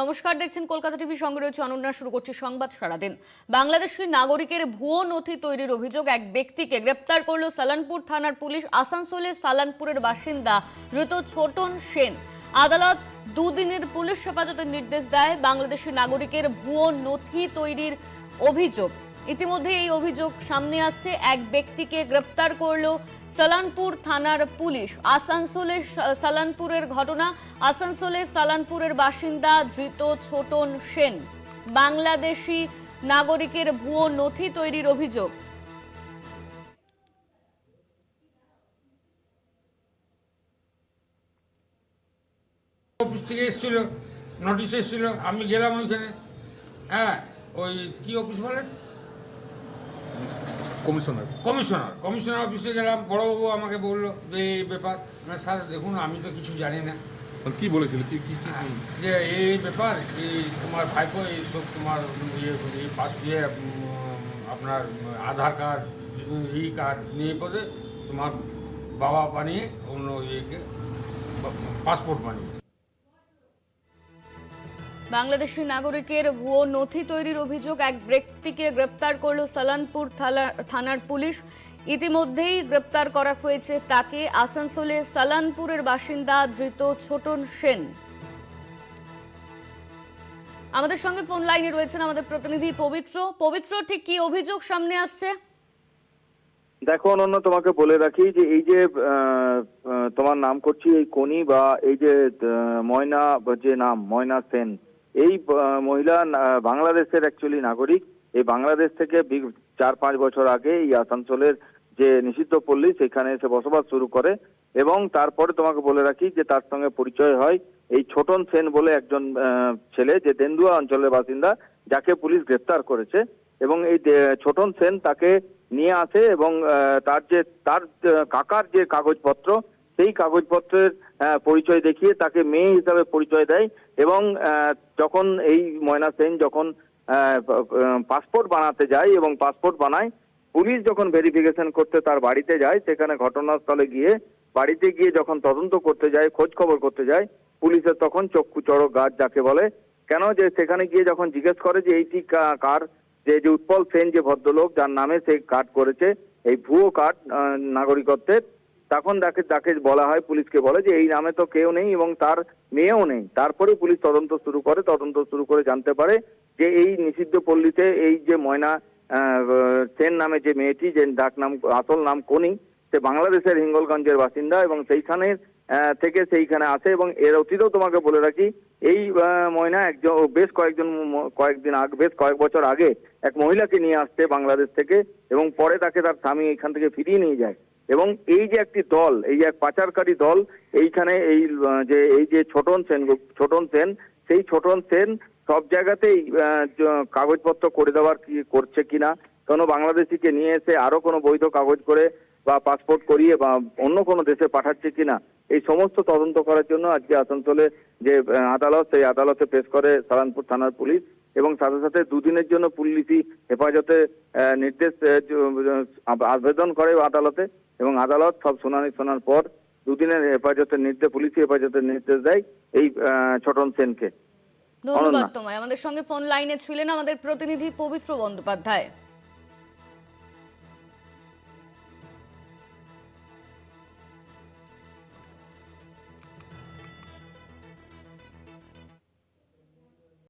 নমস্কার, দেখছেন কলকাতা টিভি, সঙ্গে রয়েছে অনন্যা। শুরু করছি সংবাদ সারাদিন। বাংলাদেশি নাগরিকের ভুয়ো নথি তৈরির অভিযোগ এক ব্যক্তিকে গ্রেপ্তার করল সালানপুর থানার পুলিশ। আসানসোলের সালানপুরের বাসিন্দা ধৃত ছোটন সেন। আদালত দুদিনের পুলিশ হেফাজতের নির্দেশ দেয়। বাংলাদেশি নাগরিকের ভুয়ো নথি তৈরির অভিযোগ, ইতিমধ্যে এই অভিযোগ সামনে আসছে। এক ব্যক্তিকে গ্রেপ্তার করল সালানপুর থানার পুলিশ। আসানসোলের সালানপুরের ঘটনা। আসানসোলের সালানপুরের বাসিন্দা ধৃত ছোটন সেন। বাংলাদেশি নাগরিকের ভুয়ো নথি তৈরির অভিযোগ। অফিস থেকে এসেছিল, নোটিশ এসেছিল, আমি গেলাম ওইখানে। হ্যাঁ, ওই কি অফিস বলেন, কমিশনার অফিসে গেলাম। বড়বাবু আমাকে বললো যে এই ব্যাপার। স্যার দেখুন, আমি তো কিছু জানি না। কি বলেছিল? কি যে এই ব্যাপার, এই তোমার ভাইপো এই সব তোমার ইয়ে আপনার আধার কার্ড, এই কার্ড নিয়ে পরে তোমার বাবা বানিয়ে অন্য ইয়েকে পাসপোর্ট বানিয়ে। বাংলাদেশি নাগরিকের ভুয়ো নথি তৈরির অভিযোগ এক ব্যক্তিকে গ্রেপ্তার করল সালানপুর থানার পুলিশ। ইতিমধ্যেই গ্রেপ্তার করা হয়েছে তাকে। আসানসোলে সালানপুরের বাসিন্দা ধৃত ছোটন সেন। আমাদের সঙ্গে ফোন লাইনে রয়েছেন আমাদের প্রতিনিধি পবিত্র, ঠিক কি অভিযোগ সামনে আসছে? দেখো অনন্য, তোমাকে বলে রাখি যে এই যে তোমার নাম করছি এই কোনি বা এই যে ময়না, যে নাম ময়না সেন, এই মহিলা বাংলাদেশের অ্যাকচুয়ালি নাগরিক। এই বাংলাদেশ থেকে 4-5 বছর আগে এই আসানসোলের যে নিষিদ্ধ পল্লী সেখানে এসে বসবাস শুরু করে। এবং তারপরে তোমাকে বলে রাখি যে তার সঙ্গে পরিচয় হয় এই ছোটন সেন বলে একজন ছেলে, যে তেন্দুয়া অঞ্চলের বাসিন্দা, যাকে পুলিশ গ্রেপ্তার করেছে। এবং এই ছোটন সেন তাকে নিয়ে আসে এবং তার কাকার যে কাগজপত্র, সেই কাগজপত্রের পরিচয় দেখিয়ে তাকে মেয়ে হিসাবে পরিচয় দেয়। এবং যখন এই ময়না সেন যখন পাসপোর্ট বানাতে যায় এবং পাসপোর্ট বানায়, পুলিশ যখন ভেরিফিকেশন করতে তার বাড়িতে যায়, সেখানে ঘটনাস্থলে গিয়ে বাড়িতে গিয়ে যখন তদন্ত করতে যায়, খোঁজ খবর করতে যায়, পুলিশের তখন চক্ষু চড়ক গাছ যাকে বলে। কেন যে সেখানে গিয়ে যখন জিজ্ঞেস করে যে এইটি কার, যে উৎপল সেন যে ভদ্রলোক যার নামে সেই কার্ড করেছে, এই ভুয়ো কার্ড নাগরিকত্বের, তখন তাকে বলা হয়, পুলিশকে বলে যে এই নামে তো কেউ নেই এবং তার মেয়েও নেই। তারপরে পুলিশ তদন্ত শুরু করে জানতে পারে যে এই নিষিদ্ধ পল্লীতে এই যে ময়না সেন নামে যে মেয়েটি, যে ডাক নাম আসল নাম কোনি, সে বাংলাদেশের হিঙ্গলগঞ্জের বাসিন্দা এবং সেইখানে থেকে সেইখানে আসে। এবং এর অতীতেও তোমাকে বলে রাখি, এই ময়না বেশ কয়েক বছর আগে এক মহিলাকে নিয়ে আসছে বাংলাদেশ থেকে, এবং পরে তাকে তার স্বামী এখান থেকে ফিরিয়ে নিয়ে যায়। এবং এই যে একটি দল, এই এক পাচারকারী দল এইখানে, এই যে ছোটন সেন, সেই ছোটন সেন সব জায়গাতেই কাগজপত্র করে দেওয়ার করছে কিনা, কোনো বাংলাদেশিকে নিয়ে এসে আরো কোনো বৈধ কাগজ করে বা পাসপোর্ট করিয়ে বা অন্য কোনো দেশে পাঠাচ্ছে কিনা, এই সমস্ত তদন্ত করার জন্য আজকে আসানসোলে যে আদালত, সেই আদালতে পেশ করে সালানপুর থানার পুলিশ। এবং সাথে সাথে দুদিনের জন্য পুলিশি হেফাজতে নির্দেশ আবেদন করে আদালতে। এবং আদালত সব শুনানি শোনার পর দুদিনের পুলিশি হেফাজতের নির্দেশ দেয় এই ছোটন সেনকে। ধন্যবাদ তোমায়। আমাদের সঙ্গে ফোন লাইনে ছিলেন আমাদের প্রতিনিধি পবিত্র বন্দ্যোপাধ্যায়।